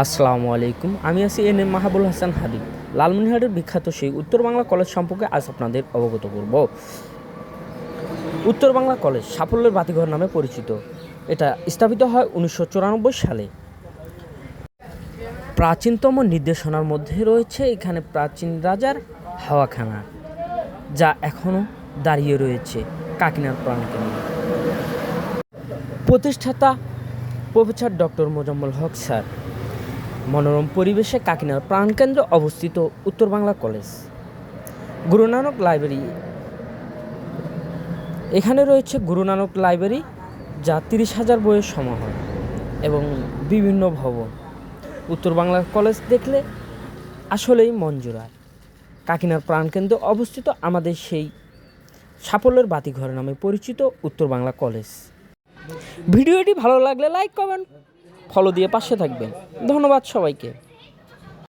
আসসালামু আলাইকুম। আমি আছি এনএম মাহাবুল হাসান হাবিব। লালমনিরহাটের বিখ্যাত সেই উত্তর বাংলা কলেজ সম্পর্কে আজ আপনাদের অবগত করব। উত্তর বাংলা কলেজ সাফল্যের বাতিঘর নামে পরিচিত। এটা স্থাপিত হয় 1994 সালে। প্রাচীনতম নির্দেশনার মধ্যে রয়েছে এখানে প্রাচীন রাজার হাওয়াখানা, যা এখনও দাঁড়িয়ে রয়েছে কাকিনার প্রাণকেন্দ্রে। প্রতিষ্ঠাতা professor doctor Mozammel Haque sir. মনোরম পরিবেশে কাকিনার প্রাণকেন্দ্রে অবস্থিত উত্তর বাংলা কলেজ। গুরু নানক লাইব্রেরি, এখানে রয়েছে গুরু নানক লাইব্রেরি, যা 30,000 বইয়ের সমাহার এবং বিভিন্ন ভবন। উত্তর বাংলা কলেজ দেখলে আসলেই মন জোড়ায়। কাকিনার প্রাণকেন্দ্রে অবস্থিত আমাদের সেই সাফল্যের বাতিঘর নামে পরিচিত উত্তর বাংলা কলেজ। ভিডিওটি ভালো লাগলে লাইক কমেন্ট ফলো দিয়ে পাশে থাকবেন। ধন্যবাদ সবাইকে।